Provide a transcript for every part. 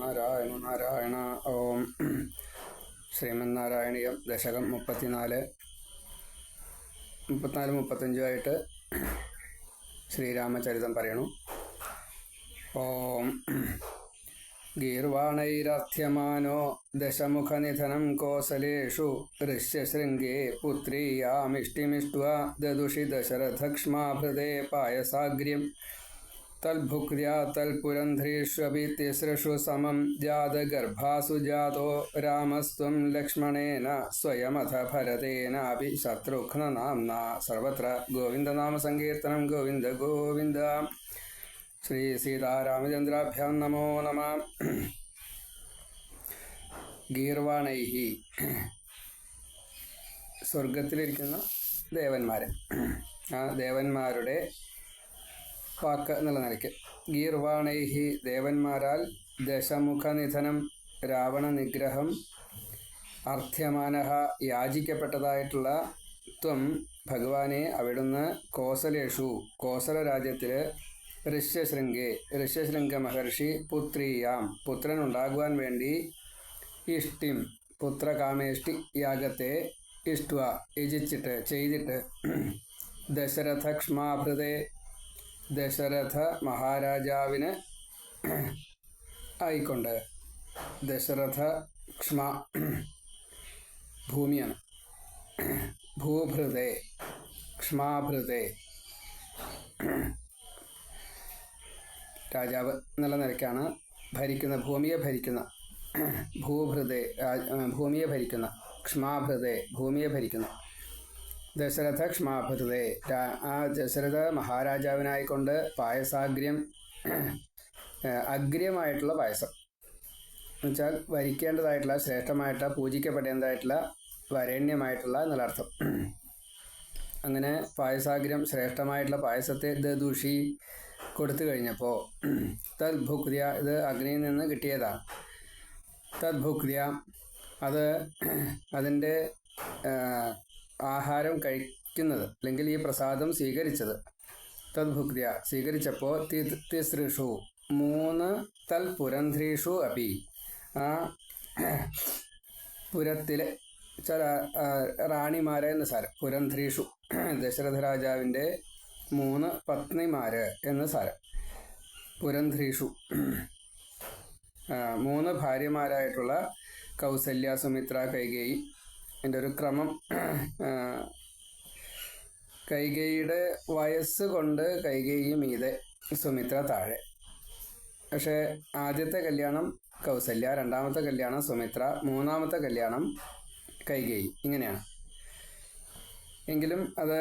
നാരായണ നാരായണ. ഓം. ശ്രീമന്നാരായണീയം ദശകം 34, 35 ശ്രീരാമചരിതം പറയണു. ഓം. ഗീർവാണൈരഥ്യമാനോ ദശമുഖനിധനം കോസലേഷു ഋഷ്യശൃംഗേ പുത്രീയാമിഷ്ടിമിഷ്ട്വാ ദദുഷി ദശരഥക്ഷ്മാഭൃതേ പായസാഗ്ര്യം തൽഭുക്ര്യാ തൽപുരന്ധ്രീഷ്വപി തിസ്രഷു സമം ജാതഗർഭാസു ജാതോ രാമസ്ത്വം ലക്ഷ്മണേന സ്വയമഥ ഭരതേനാപി ശത്രുഘ്നനാംനാ. സർവത്ര ഗോവിന്ദനാമസങ്കീർത്തനം. ഗോവിന്ദ ഗോവിന്ദ. ശ്രീ സീതാരാമചന്ദ്രാഭ്യാം നമോ നമഃ. ഗീർവാണൈഹി, സ്വർഗത്തിലിരിക്കുന്ന ദേവന്മാരൻ, ആ ദേവന്മാരുടെ വാക്ക് എന്നുള്ള നിലയ്ക്ക് ഗീർവാണൈഹി, ദേവന്മാരാൽ ദശമുഖനിധനം, രാവണ നിഗ്രഹം, അർത്ഥ്യമാനഹ, യാചിക്കപ്പെട്ടതായിട്ടുള്ള ത്വം ഭഗവാനെ അവിടുന്ന് കോസലേഷു, കോസല രാജ്യത്തില് ഋഷ്യശൃംഗേ, ഋഷ്യശൃംഗ മഹർഷി പുത്രീയാം, പുത്രനുണ്ടാകുവാൻ വേണ്ടി ഇഷ്ടിം, പുത്രകാമേഷ്ടി യാഗത്തെ ഇഷ്ട്വ, യജിച്ചിട്ട് ചെയ്തിട്ട് ദശരഥക്ഷ്മാഭൃതേ, ദശരഥ മഹാരാജാവിന് ആയിക്കൊണ്ട്, ദശരഥ ക്ഷ്മ ഭൂമിയാണ്, ഭൂഭൃതേ ക്ഷ്മാഭൃതേ രാജാവ് എന്നുള്ള നിലയ്ക്കാണ് ഭരിക്കുന്ന, ഭൂമിയെ ഭരിക്കുന്ന, ഭൂഭൃതേ ഭൂമിയെ ഭരിക്കുന്ന, ക്ഷ്മാഭൃതേ ഭൂമിയെ ഭരിക്കുന്ന, ദശരഥ ക്ഷ്മാഭൃതേ ആ ദശരഥ മഹാരാജാവിനായിക്കൊണ്ട് പായസാഗ്ര്യം, അഗ്രമായിട്ടുള്ള പായസം എന്നുവെച്ചാൽ വരിക്കേണ്ടതായിട്ടുള്ള, ശ്രേഷ്ഠമായിട്ട് പൂജിക്കപ്പെടേണ്ടതായിട്ടുള്ള, വരേണ്യമായിട്ടുള്ള എന്നുള്ളർത്ഥം. അങ്ങനെ പായസാഗ്രം, ശ്രേഷ്ഠമായിട്ടുള്ള പായസത്തെ ദദുഷി കൊടുത്തു കഴിഞ്ഞപ്പോൾ, തദ്ഭുക്ര്യ, ഇത് അഗ്നിയിൽ നിന്ന് കിട്ടിയതാണ്. തദ്ഭുക്ര്യ, അത് അതിൻ്റെ ആഹാരം കഴിക്കുന്നത്, അല്ലെങ്കിൽ ഈ പ്രസാദം സ്വീകരിച്ചത്, തദ്ഭുക്ര്യ സ്വീകരിച്ചപ്പോൾ, തിസ്രഷു 3 തൽപുരന്ധ്രീഷു അപി, ആ പുരത്തിലെ ചില റാണിമാരെ എന്ന് സാരം, പുരന്ധ്രീഷു ദശരഥ രാജാവിൻ്റെ 3 പത്നിമാര് എന്ന് സാരം. പുരന്ധ്രീഷു 3 ഭാര്യമാരായിട്ടുള്ള കൗസല്യ, സുമിത്ര, കൈകേയി. എൻ്റെ ഒരു ക്രമം, കൈകേയിയുടെ വയസ്സ് കൊണ്ട് കൈകേയി മീതെ, സുമിത്ര താഴെ. പക്ഷേ ആദ്യത്തെ കല്യാണം കൗസല്യ, രണ്ടാമത്തെ കല്യാണം സുമിത്ര, മൂന്നാമത്തെ കല്യാണം കൈകേയി, ഇങ്ങനെയാണ്. എങ്കിലും അത്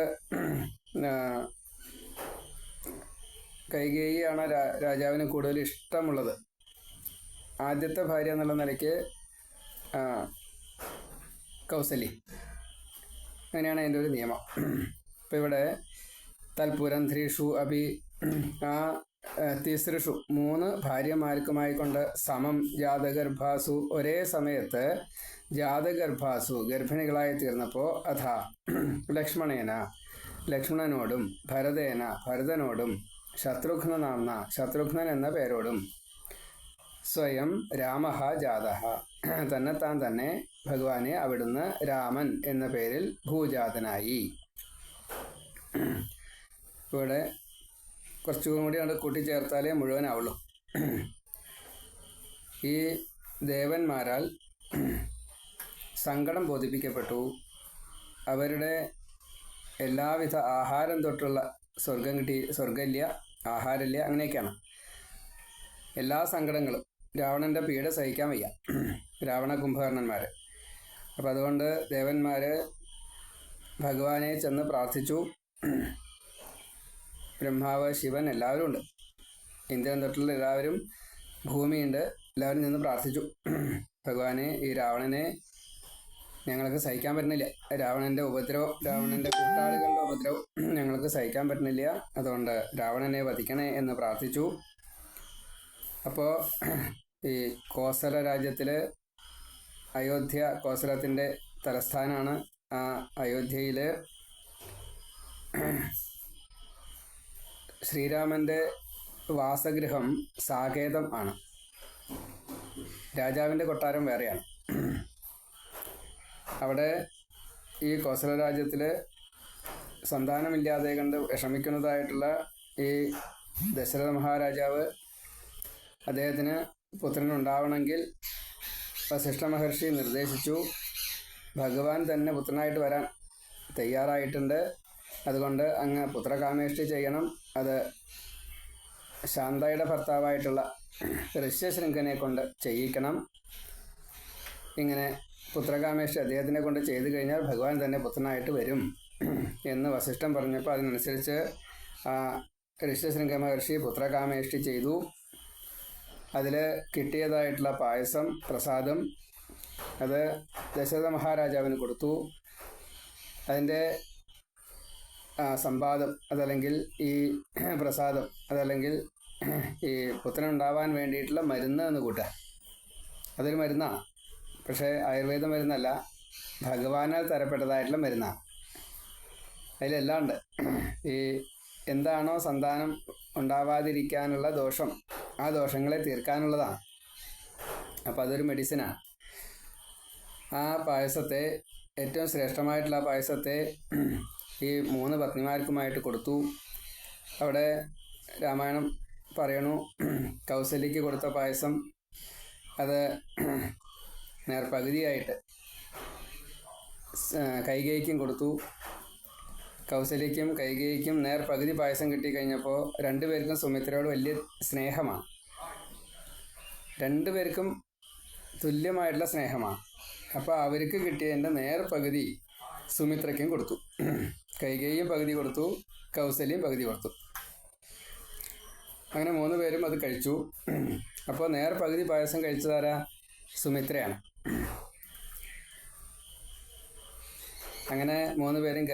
കൈകേയിയാണ് രാജാവിന് കൂടുതൽ ഇഷ്ടമുള്ളത്. ആദ്യത്തെ ഭാര്യ എന്നുള്ള നിലയ്ക്ക് കൗസല്യ, അങ്ങനെയാണ് അതിൻ്റെ ഒരു നിയമം. ഇപ്പം ഇവിടെ തൽപുരന്ധ്രീഷു അഭി, ആ തിസ്രഷു 3 ഭാര്യമാർക്കുമായിക്കൊണ്ട്, സമം ജാതഗർഭാസു, ഒരേ സമയത്ത് ജാതഗർഭാസു ഗർഭിണികളായി തീർന്നപ്പോൾ, അഥാ ലക്ഷ്മണേന, ലക്ഷ്മണനോടും, ഭരതേന ഭരതനോടും, ശത്രുഘ്നനാംന ശത്രുഘ്നൻ എന്ന പേരോടും, സ്വയം രാമഃ ജാതഃ, തന്നെത്താൻ തന്നെ ഭഗവാനെ അവിടുന്ന് രാമൻ എന്ന പേരിൽ ഭൂജാതനായി. ഇവിടെ കുറച്ചും കൂടി അവിടെ കൂട്ടിച്ചേർത്താലേ മുഴുവനാവുള്ളൂ. ഈ ദേവന്മാരാൽ സങ്കടം ബോധിപ്പിക്കപ്പെട്ടു. അവരുടെ എല്ലാവിധ ആഹാരം തൊട്ടുള്ള, സ്വർഗം കിട്ടി, സ്വർഗമില്ല, ആഹാരമില്ല, അങ്ങനെയൊക്കെയാണ് എല്ലാ സങ്കടങ്ങളും. രാവണൻ്റെ പീഡ സഹിക്കാൻ വയ്യ, രാവണ കുംഭകർണന്മാർ. അപ്പം അതുകൊണ്ട് ദേവന്മാർ ഭഗവാനെ ചെന്ന് പ്രാർത്ഥിച്ചു. ബ്രഹ്മാവ്, ശിവൻ എല്ലാവരും ഉണ്ട്, ഇന്ദ്രൻ തൊട്ടുള്ള എല്ലാവരും, ഭൂമിയുണ്ട്, എല്ലാവരും നിന്ന് പ്രാർത്ഥിച്ചു. ഭഗവാനെ, ഈ രാവണനെ ഞങ്ങൾക്ക് സഹിക്കാൻ പറ്റുന്നില്ല, രാവണൻ്റെ ഉപദ്രവം, രാവണൻ്റെ കൂട്ടാളികളുടെ ഉപദ്രവം ഞങ്ങൾക്ക് സഹിക്കാൻ പറ്റുന്നില്ല, അതുകൊണ്ട് രാവണനെ വധിക്കണേ എന്ന് പ്രാർത്ഥിച്ചു. അപ്പോൾ ഈ കോസല രാജ്യത്തിൽ അയോധ്യ, കോസലത്തിൻ്റെ തലസ്ഥാനമാണ്. ആ അയോധ്യയിൽ ശ്രീരാമൻ്റെ വാസഗൃഹം സാകേതം ആണ്. രാജാവിൻ്റെ കൊട്ടാരം വേറെയാണ്. അവിടെ ഈ കോസല രാജ്യത്തിൽ സന്താനമില്ലാതെ കണ്ട് വിഷമിക്കുന്നതായിട്ടുള്ള ഈ ദശരഥ മഹാരാജാവ് അദ്ദേഹത്തിന് പുത്രനുണ്ടാവണമെങ്കിൽ വസിഷ്ഠ മഹർഷി നിർദ്ദേശിച്ചു. ഭഗവാൻ തന്നെ പുത്രനായിട്ട് വരാൻ തയ്യാറായിട്ടുണ്ട്. അതുകൊണ്ട് അങ്ങ് പുത്രകാമേഷ്ടി ചെയ്യണം. അത് ശാന്തയുടെ ഭർത്താവായിട്ടുള്ള ഋഷ്യശൃംഖനെ കൊണ്ട് ചെയ്യിക്കണം. ഇങ്ങനെ പുത്രകാമേഷ്ടി അദ്ദേഹത്തിനെ കൊണ്ട് ചെയ്തു കഴിഞ്ഞാൽ ഭഗവാൻ തന്നെ പുത്രനായിട്ട് വരും എന്ന് വസിഷ്ഠൻ പറഞ്ഞപ്പോൾ അതിനനുസരിച്ച് ഋഷ്യശൃംഖ മഹർഷി പുത്രകാമേഷ്ടി ചെയ്തു. അതിൽ കിട്ടിയതായിട്ടുള്ള പായസം, പ്രസാദം, അത് ദശരഥ മഹാരാജാവിന് കൊടുത്തു. അതിൻ്റെ സമ്പാദം അതല്ലെങ്കിൽ ഈ പ്രസാദം അതല്ലെങ്കിൽ ഈ പുത്രനുണ്ടാവാൻ വേണ്ടിയിട്ടുള്ള മരുന്ന് എന്ന് കൂട്ടുക. അതൊരു മരുന്നാണ്, പക്ഷേ ആയുർവേദ മരുന്നല്ല, ഭഗവാനാൽ തരപ്പെട്ടതായിട്ടുള്ള മരുന്നാണ്. അതിലെല്ലാം ഉണ്ട്. ഈ എന്താണോ സന്താനം ഉണ്ടാവാതിരിക്കാനുള്ള ദോഷം, ആ ദോഷങ്ങളെ തീർക്കാനുള്ളതാണ്. അപ്പോൾ അതൊരു മെഡിസിനാണ്. ആ പായസത്തെ, ഏറ്റവും ശ്രേഷ്ഠമായിട്ടുള്ള ആ പായസത്തെ ഈ 3 പത്നിമാർക്കുമായിട്ട് കൊടുത്തു. അവിടെ രാമായണം പറയണു, കൗസല്യയ്ക്ക് കൊടുത്ത പായസം അത് നേർപകുതിയായിട്ട് കൈകേയിക്കും കൊടുത്തു. കൗസല്യയ്ക്കും കൈകേയിക്കും നേർപകുതി പായസം കിട്ടിക്കഴിഞ്ഞപ്പോൾ രണ്ടുപേർക്കും സുമിത്രയോട് വലിയ സ്നേഹമാണ്. രണ്ടുപേർക്കും തുല്യമായിട്ടുള്ള സ്നേഹമാണ്. അപ്പോൾ അവർക്ക് കിട്ടിയതിൻ്റെ നേർപകുതി സുമിത്രയ്ക്കും കൊടുത്തു. കൈകേയിയും പകുതി കൊടുത്തു, കൗസല്യം പകുതി കൊടുത്തു. അങ്ങനെ 3 പേരും അത് കഴിച്ചു. അപ്പോൾ നേർപകുതി പായസം കഴിച്ചതാരാ? സുമിത്രയാണ്. അങ്ങനെ 3 പേരും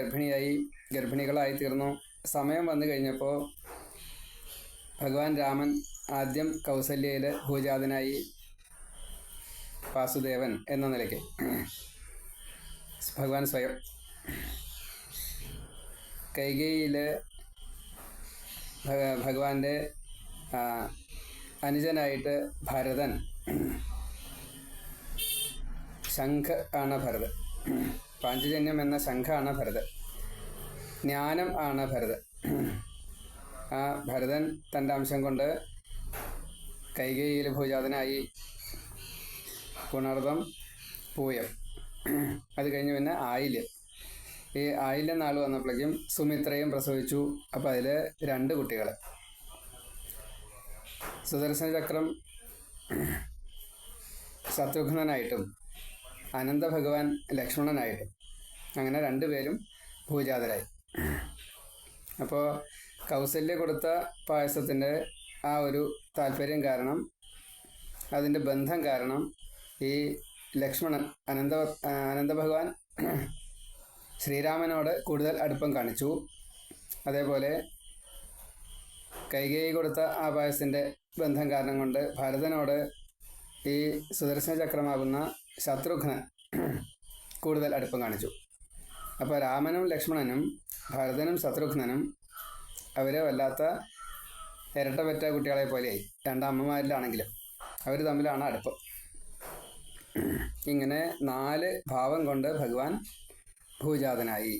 ഗർഭിണികളായി തീർന്നു. സമയം വന്നു കഴിഞ്ഞപ്പോൾ ഭഗവാൻ രാമൻ ആദ്യം കൗസല്യയിൽ ഭൂജാതനായി, വാസുദേവൻ എന്ന നിലയ്ക്ക് ഭഗവാൻ സ്വയം. കൈകേയിയിൽ ഭഗവാന്റെ അനുജനായിട്ട് ഭരതൻ, ശംഖ് ആണ് ഭരതൻ. പാഞ്ചജന്യം എന്ന ശംഖാണ് ഭരതൻ. ജ്ഞാനം ആണ് ഭരതൻ. ആ ഭരതൻ തൻ്റെ അംശം കൊണ്ട് കൈകേയിയിൽ ഭൂജാതനായി. പുണർദം, പൂയം, അത് കഴിഞ്ഞ് പിന്നെ ആയില്യം. ഈ ആയില്യം നാൾ വന്നപ്പോഴേക്കും സുമിത്രയും പ്രസവിച്ചു. അപ്പോൾ അതിൽ 2 കുട്ടികൾ, സുദർശന ചക്രം ശത്രുഘ്നനായിട്ടും അനന്ത ഭഗവാൻ ലക്ഷ്മണനായിട്ടും, അങ്ങനെ 2 പേരും ഭൂജാതരായി. അപ്പോൾ കൗസല്യ കൊടുത്ത പായസത്തിൻ്റെ ആ ഒരു താല്പര്യം കാരണം, അതിൻ്റെ ബന്ധം കാരണം ഈ ലക്ഷ്മണൻ, അനന്ത ഭഗവാൻ ശ്രീരാമനോട് കൂടുതൽ അടുപ്പം കാണിച്ചു. അതേപോലെ കൈകേയി കൊടുത്ത ആ പായസത്തിൻ്റെ ബന്ധം കാരണം കൊണ്ട് ഭരതനോട് ഈ സുദർശന ചക്രമാകുന്ന ശത്രുഘ്നൻ കൂടുതൽ അടുപ്പം കാണിച്ചു. അപ്പോൾ രാമനും ലക്ഷ്മണനും ഭരതനും ശത്രുഘ്നനും അവർ വല്ലാത്ത ഇരട്ടപെറ്റ കുട്ടികളെ പോലെയായി. 2 അമ്മമാരിലാണെങ്കിലും അവർ തമ്മിലാണ് അടുപ്പം. ഇങ്ങനെ 4 ഭാവം കൊണ്ട് ഭഗവാൻ ഭൂജാതനായി.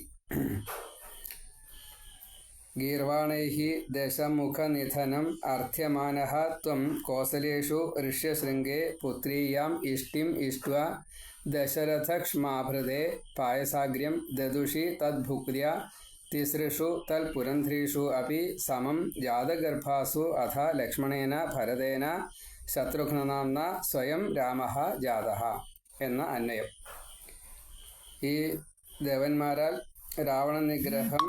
ഗീർവാണൈഹി ദശമുഖനിധനം അർത്ഥ്യമാനഃ ത്വം കോസലേഷു ഋഷ്യശൃംഗേ പുത്രീയാം ഇഷ്ടിം ഇഷ്ട്വാ ദശരഥക്ഷ്മാഭൃതേ പായസാഗ്ര്യം ദദുഷി തദ്ഭുക്ര്യ തിസൃഷു തൽപുരന്ധ്രീഷു അപി സമം ജാതഗർഭാസു അഥ ലക്ഷ്മണേന ഭരതേന ശത്രുഘ്നനാംന സ്വയം രാമഃ ജാതഃ എന്ന അന്വയം. ഈ ദേവന്മാരാൽ രാവണ നിഗ്രഹം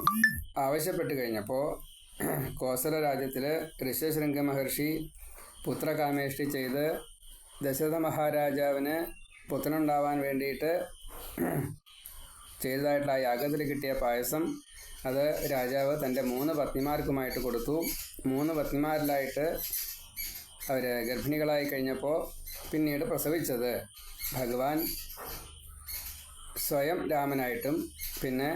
ആവശ്യപ്പെട്ട് കഴിഞ്ഞപ്പോൾ കോസല രാജ്യത്തിൽ ഋഷ്യശൃംഗ മഹർഷി പുത്രകാമേഷ്ടി ചെയ്ത് ദശരഥ മഹാരാജാവിന് പുത്രനുണ്ടാവാൻ വേണ്ടിയിട്ട് ചെയ്തതായിട്ടുള്ള ആ യാഗത്തിൽ കിട്ടിയ പായസം അത് രാജാവ് തൻ്റെ 3 പത്നിമാർക്കുമായിട്ട് കൊടുത്തു. 3 പത്നിമാരിലായിട്ട് അവർ ഗർഭിണികളായി കഴിഞ്ഞപ്പോൾ പിന്നീട് പ്രസവിച്ചത് ഭഗവാൻ സ്വയം രാമനായിട്ടും പിന്നെ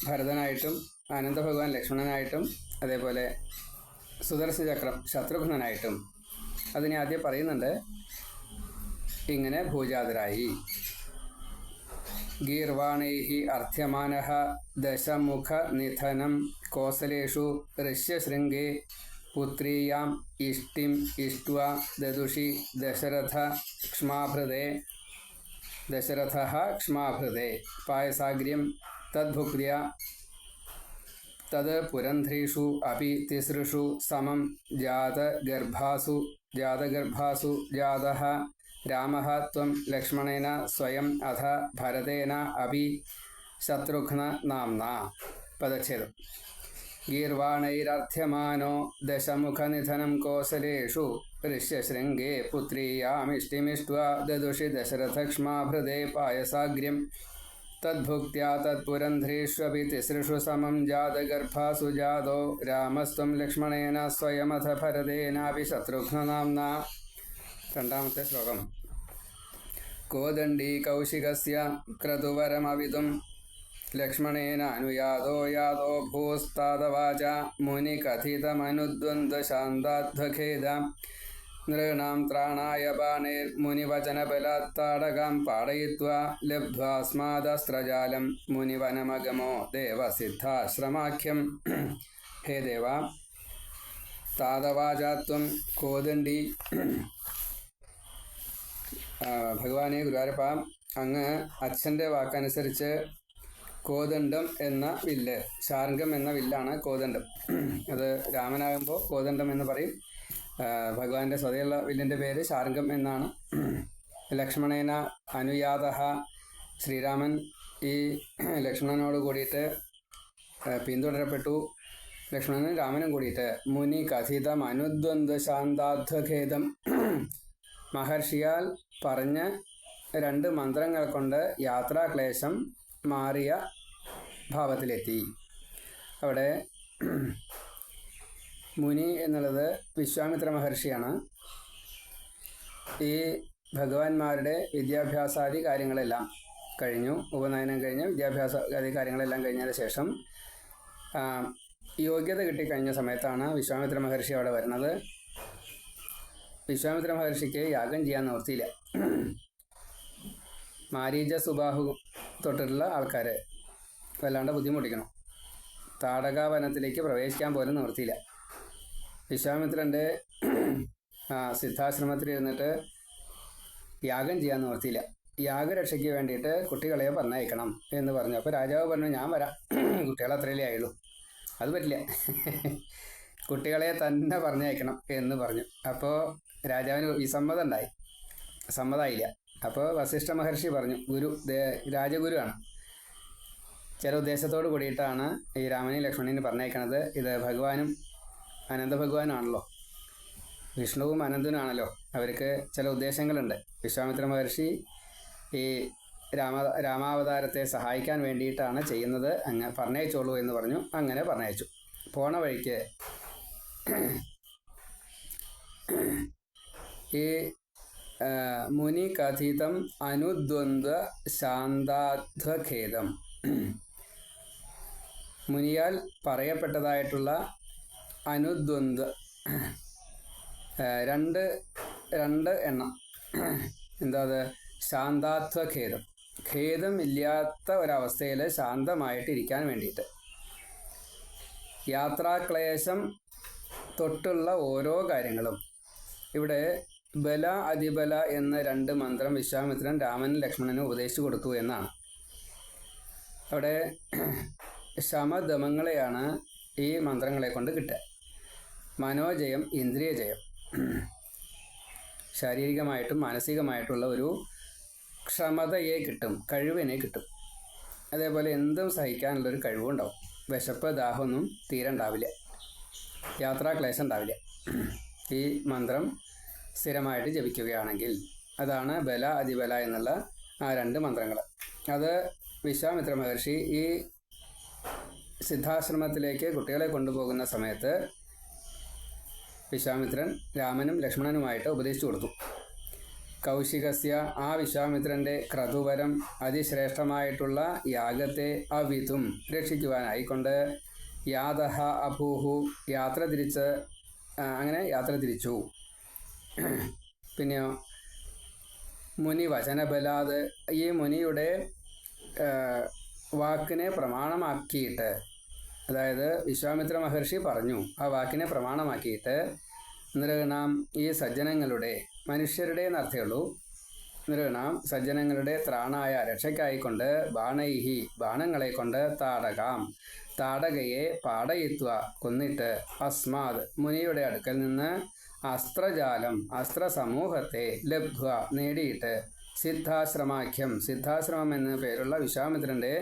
ഭരതനായിട്ടും അനന്ത ഭഗവാൻ ലക്ഷ്മണനായിട്ടും അതേപോലെ സുദർശന ചക്രം ശത്രുഘ്നനായിട്ടും അതിനെ ആദ്യം പറയുന്നുണ്ട്. ഇങ്ങനെ ഭൂജാതരായി. ഗീർവാണൈഹി അർത്ഥ്യമാനഃ ദശമുഖ നിധനം കോസലേഷു ഋഷ്യശൃംഗേ പുത്രീയാം ഇഷ്ടിം ഇഷ്ട്വാ ദദുഷി ദശരഥഃ ക്ഷ്മാഭൃതേ പായസാഗ്ര്യം തദ്ഭുക്ര്യ തത് പുരന്ധ്രീഷു അപി തിസൃഷു സമം ജാതഗർഭാസു ജാതഃ രാമഃ ത്വം ലക്ഷ്മണേന സ്വയം അഥ ഭരതേന അപി ശത്രുഘ്ന നാംനാ. പദച്ഛേദം. ഗീർവാണൈരർത്ഥ്യമാനോ ദശമുഖനിധനം കോസലേഷു ഋഷ്യശൃംഗേ പുത്രീയാമിഷ്ടിമിഷ്ട്വാ ദദുഷി ദശരഥക്ഷ്മാഭൃതേ പായസാഗ്ര്യം തദ്ഭുക്ത്യാ തത്പുരന്ധ്രീഷ്വപി തിസൃഷു സമം ജാതഗർഭാസു ജാതോ രാമസ്ത്വം ലക്ഷ്മണേന സ്വയമഥ ഭരതേനാപി ശത്രുഘ്നനാംനാ. രണ്ടാമത്തെ ശ്ലോകം. കോദണ്ഡീ കൗശികസ്യ ക്രതുവരമവിതും ലക്ഷ്മണേന അനുയാതോ യാതോ ഭൂസ്താദവാച മുനികഥിതമനുദ്വന്ദ്വശാന്താധ്വഖേദ നൃണാം ത്രാണായ ബാണൈർമുനിവചനബലാത് താടകാം പാടയിത്വാ ലബ്ധ്വാസ്മാദസ്ത്രജാലം മുനിവനമഗമോ ദേവസിദ്ധാശ്രമാഖ്യം. ഹേ ദേവ, താതവാചാത്വം കോദണ്ഡി. ഭഗവാനെ ഗുരുവായൂരപ്പ, അങ്ങ് അച്ഛൻ്റെ വാക്കനുസരിച്ച് കോദണ്ഡം എന്ന വില്ല്, ശാർങ്കം എന്ന വില്ലാണ് കോദണ്ഡം. അത് രാമനാകുമ്പോൾ കോദണ്ഡം എന്ന് പറയും. ഭഗവാന്റെ സ്വതയുള്ള വില്ലിൻ്റെ പേര് ശാർങ്കം എന്നാണ്. ലക്ഷ്മണേന അനുയാത, ശ്രീരാമൻ ഈ ലക്ഷ്മണനോട് കൂടിയിട്ട് പിന്തുടരപ്പെട്ടു. ലക്ഷ്മണനും രാമനും കൂടിയിട്ട് മുനി കഥിതം അനുദ്വന്ദ്വ ശാന്താധ്വഖേദം, മഹർഷിയാൽ പറഞ്ഞ 2 മന്ത്രങ്ങൾ കൊണ്ട് യാത്രാക്ലേശം മാറിയ ഭാവത്തിലെത്തി. അവിടെ മുനി എന്നുള്ളത് വിശ്വാമിത്ര മഹർഷിയാണ്. ഈ ഭഗവാന്മാരുടെ വിദ്യാഭ്യാസാദി കാര്യങ്ങളെല്ലാം കഴിഞ്ഞു. ഉപനയനം കഴിഞ്ഞ് വിദ്യാഭ്യാസാദി കാര്യങ്ങളെല്ലാം കഴിഞ്ഞതിന് ശേഷം യോഗ്യത കിട്ടിക്കഴിഞ്ഞ സമയത്താണ് വിശ്വാമിത്ര മഹർഷി അവിടെ വരുന്നത്. വിശ്വാമിത്ര മഹർഷിക്ക് യാഗം ചെയ്യാൻ നിവൃത്തിയില്ല. മാരീച സുബാഹു തൊട്ടുള്ള ആൾക്കാർ വല്ലാണ്ട് ബുദ്ധിമുട്ടിക്കണം. താടകാവനത്തിലേക്ക് പ്രവേശിക്കാൻ പോലും നിവൃത്തിയില്ല. വിശ്വാമിത്രൻ്റെ സിദ്ധാശ്രമത്തിൽ ഇരുന്നിട്ട് യാഗം ചെയ്യാൻ നിവൃത്തിയില്ല. യാഗരക്ഷയ്ക്ക് വേണ്ടിയിട്ട് കുട്ടികളെ പറഞ്ഞയക്കണം എന്ന് പറഞ്ഞു. അപ്പോൾ രാജാവ് പറഞ്ഞു, ഞാൻ വരാം, കുട്ടികൾ അത്രയല്ലേ ആയുള്ളൂ, അത് പറ്റില്ല, കുട്ടികളെ തന്നെ പറഞ്ഞയക്കണം എന്ന് പറഞ്ഞു. അപ്പോൾ രാജാവിന് വിസമ്മതം ഉണ്ടായി, സമ്മതമായില്ല. അപ്പോൾ വസിഷ്ഠ മഹർഷി പറഞ്ഞു, രാജഗുരുവാണ്, ചില ഉദ്ദേശത്തോട് കൂടിയിട്ടാണ് ഈ രാമനെയും ലക്ഷ്മണനെയും പറഞ്ഞയക്കണത്. ഇത് ഭഗവാനും അനന്തഭഗവാനാണല്ലോ, വിഷ്ണുവും അനന്തനുമാണല്ലോ, അവർക്ക് ചില ഉദ്ദേശങ്ങളുണ്ട്. വിശ്വാമിത്ര മഹർഷി ഈ രാമാവതാരത്തെ സഹായിക്കാൻ വേണ്ടിയിട്ടാണ് ചെയ്യുന്നത്, അങ്ങ് പറഞ്ഞയച്ചോളൂ എന്ന് പറഞ്ഞു. അങ്ങനെ പറഞ്ഞയച്ചു. പോണ വഴിക്ക് ഈ മുനി കഥിതം അനുദ്വന്ദ്വ ശാന്താധ്വഖേദം, മുനിയാൽ പറയപ്പെട്ടതായിട്ടുള്ള അനുദ്വന്ദ്വ, രണ്ട് എണ്ണം, എന്താ അത്, ശാന്താധ്വഖേദം, ഖേദം ഇല്ലാത്ത ഒരവസ്ഥയിൽ ശാന്തമായിട്ടിരിക്കാൻ വേണ്ടിയിട്ട്. യാത്രാക്ലേശം തൊട്ടുള്ള ഓരോ കാര്യങ്ങളും. ഇവിടെ ബല അതിബല എന്ന 2 മന്ത്രം വിശ്വാമിത്രൻ രാമനും ലക്ഷ്മണനും ഉപദേശിച്ചു കൊടുത്തു എന്നാണ്. അവിടെ ശമദമങ്ങളെയാണ് ഈ മന്ത്രങ്ങളെ കൊണ്ട് കിട്ടുക. മനോജയം, ഇന്ദ്രിയജയം, ശാരീരികമായിട്ടും മാനസികമായിട്ടുള്ള ഒരു ക്ഷമതയെ കിട്ടും, കഴിവിനെ കിട്ടും. അതേപോലെ എന്തും സഹിക്കാനുള്ളൊരു കഴിവുണ്ടാവും. വിശപ്പ് ദാഹമൊന്നും തീരെ ഉണ്ടാവില്ല, യാത്രാക്ലേശം ഉണ്ടാവില്ല. ഈ മന്ത്രം സ്ഥിരമായിട്ട് ജപിക്കുകയാണെങ്കിൽ. അതാണ് ബല അതിബല എന്നുള്ള ആ 2 മന്ത്രങ്ങൾ. അത് വിശ്വാമിത്ര മഹർഷി ഈ സിദ്ധാശ്രമത്തിലേക്ക് കുട്ടികളെ കൊണ്ടുപോകുന്ന സമയത്ത് വിശ്വാമിത്രൻ രാമനും ലക്ഷ്മണനുമായിട്ട് ഉപദേശിച്ചു കൊടുത്തു. കൗശികസ്യ, ആ വിശ്വാമിത്രൻ്റെ ക്രതുവരം, അതിശ്രേഷ്ഠമായിട്ടുള്ള യാഗത്തെ അവിതും രക്ഷിക്കുവാനായിക്കൊണ്ട് യാതഹ അഭൂഹു, യാത്ര തിരിച്ചു. പിന്നെയോ മുനി വചനബലാത്, ഈ മുനിയുടെ വാക്കിനെ പ്രമാണമാക്കിയിട്ട്, അതായത് വിശ്വാമിത്ര മഹർഷി പറഞ്ഞു, ആ വാക്കിനെ പ്രമാണമാക്കിയിട്ട് നൃണാം, ഈ സജ്ജനങ്ങളുടെ, മനുഷ്യരുടെ എന്നർത്ഥമുള്ളൂ, നൃണാം സജ്ജനങ്ങളുടെ ത്രാണായ രക്ഷയ്ക്കായിക്കൊണ്ട് ബാണൈഹി ബാണങ്ങളെ കൊണ്ട് താടകാം താടകയെ പാടയിത്വ കൊന്നിട്ട് അസ്മാത് മുനിയുടെ അടുക്കൽ നിന്ന് അസ്ത്രജാലം അസ്ത്രസമൂഹത്തെ ലബ്ധ്വ നേടിയിട്ട് സിദ്ധാശ്രമാഖ്യം സിദ്ധാശ്രമം എന്നു പേരുള്ള വിശ്വാമിത്രൻ്റെ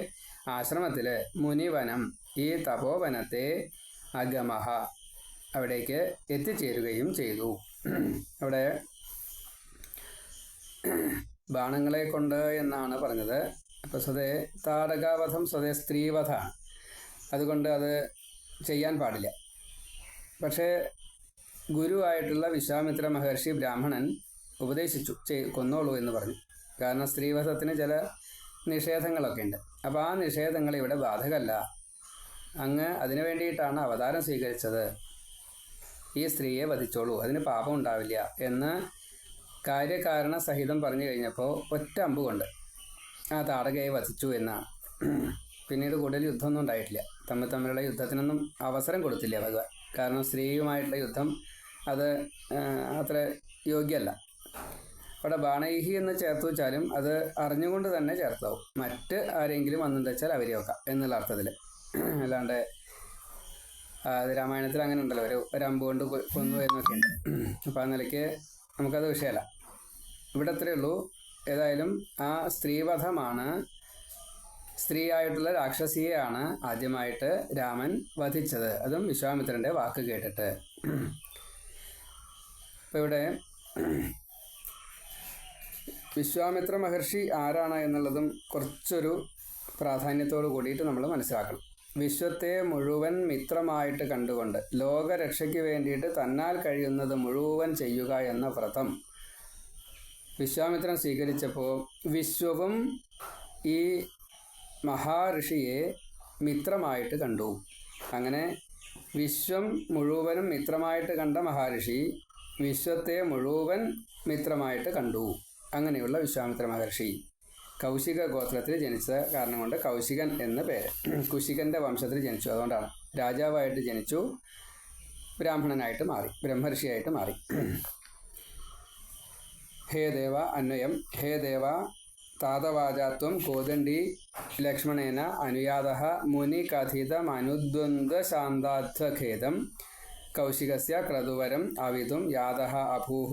ആശ്രമത്തിൽ മുനിവനം ഈ തപോവനത്തെ അഗമഹ അവിടേക്ക് എത്തിച്ചേരുകയും ചെയ്തു. അവിടെ ബാണങ്ങളെ കൊണ്ട് എന്നാണ് പറഞ്ഞത്. അപ്പോൾ സ്വതേ താടകാവധം സ്വതേ സ്ത്രീവധമാണ്, അതുകൊണ്ട് അത് ചെയ്യാൻ പാടില്ല. പക്ഷേ ഗുരുവായിട്ടുള്ള വിശ്വാമിത്ര മഹർഷി ബ്രാഹ്മണൻ ഉപദേശിച്ചു, കൊന്നോളൂ എന്ന് പറഞ്ഞു. കാരണം സ്ത്രീവധത്തിന് ചില നിഷേധങ്ങളൊക്കെ ഉണ്ട്. അപ്പോൾ ആ നിഷേധങ്ങൾ ഇവിടെ ബാധകമല്ല, അങ്ങ് അതിനു വേണ്ടിയിട്ടാണ് അവതാരം സ്വീകരിച്ചത്, ഈ സ്ത്രീയെ വധിച്ചോളൂ, അതിന് പാപം ഉണ്ടാവില്ല എന്ന് കാര്യകാരണ സഹിതം പറഞ്ഞു കഴിഞ്ഞപ്പോൾ ഒറ്റ അമ്പ് കൊണ്ട് ആ താടകയെ വധിച്ചു എന്നാണ്. പിന്നീട് കൂടുതൽ യുദ്ധമൊന്നും ഉണ്ടായിട്ടില്ല, തമ്മിലുള്ള യുദ്ധത്തിനൊന്നും അവസരം കൊടുത്തില്ല ഭഗവാൻ. കാരണം സ്ത്രീയുമായിട്ടുള്ള യുദ്ധം അത് അത്ര യോഗ്യമല്ല. അവിടെ ബാണൈഹി എന്ന് ചേർത്ത് വെച്ചാലും അത് അറിഞ്ഞുകൊണ്ട് തന്നെ ചേർത്താവും. മറ്റ് ആരെങ്കിലും വന്നെന്ന് വെച്ചാൽ അവരെ വെക്കാം എന്നുള്ള അർത്ഥത്തിൽ. അല്ലാണ്ട് രാമായണത്തിൽ അങ്ങനെ ഉണ്ടല്ലോ, ഒരു അമ്പ് കൊണ്ട് കൊന്നു എന്നൊക്കെ ഉണ്ട്. അപ്പോൾ ആ നിലയ്ക്ക് നമുക്കത് വിഷയമല്ല. ഇവിടെ അത്രയേ ഉള്ളൂ. ഏതായാലും ആ സ്ത്രീവധമാണ്, സ്ത്രീയായിട്ടുള്ള രാക്ഷസിയെയാണ് ആദ്യമായിട്ട് രാമൻ വധിച്ചത്, അതും വിശ്വാമിത്രൻ്റെ വാക്ക് കേട്ടിട്ട്. അപ്പോൾ ഇവിടെ വിശ്വാമിത്ര മഹർഷി ആരാണ് എന്നുള്ളതും കുറച്ചൊരു പ്രാധാന്യത്തോടു കൂടിയിട്ട് നമ്മൾ മനസ്സിലാക്കണം. വിശ്വത്തെ മുഴുവൻ മിത്രമായിട്ട് കണ്ടുകൊണ്ട് ലോകരക്ഷയ്ക്ക് വേണ്ടിയിട്ട് തന്നാൽ കഴിയുന്നത് മുഴുവൻ ചെയ്യുക എന്ന വ്രതം വിശ്വാമിത്രൻ സ്വീകരിച്ചപ്പോൾ വിശ്വവും ഈ മഹാഋഷിയെ മിത്രമായിട്ട് കണ്ടു. അങ്ങനെ വിശ്വം മുഴുവനും മിത്രമായിട്ട് കണ്ട മഹാഋഷി വിശ്വത്തെ മുഴുവൻ മിത്രമായിട്ട് കണ്ടു. അങ്ങനെയുള്ള വിശ്വാമിത്ര മഹർഷി കൗശിക ഗോത്രത്തിൽ ജനിച്ച കാരണം കൊണ്ട് കൗശികൻ എന്ന പേര്. കുശികൻ്റെ വംശത്തിൽ ജനിച്ചു, അതുകൊണ്ടാണ്. രാജാവായിട്ട് ജനിച്ചു, ബ്രാഹ്മണനായിട്ട് മാറി, ബ്രഹ്മർഷിയായിട്ട് മാറി. ഹേ ദേവ അന്വയം. ഹേ ദേവ താതവാചാത്വം കോദണ്ഡി ലക്ഷ്മണേന അനുയാതഃ മുനി കഥിതം അനുദ്വന്ദ്വശാന്താധ്വഖേദം കൗശികസ്യ ക്രതുവരം അവിതും യാതഃ അഭൂഃ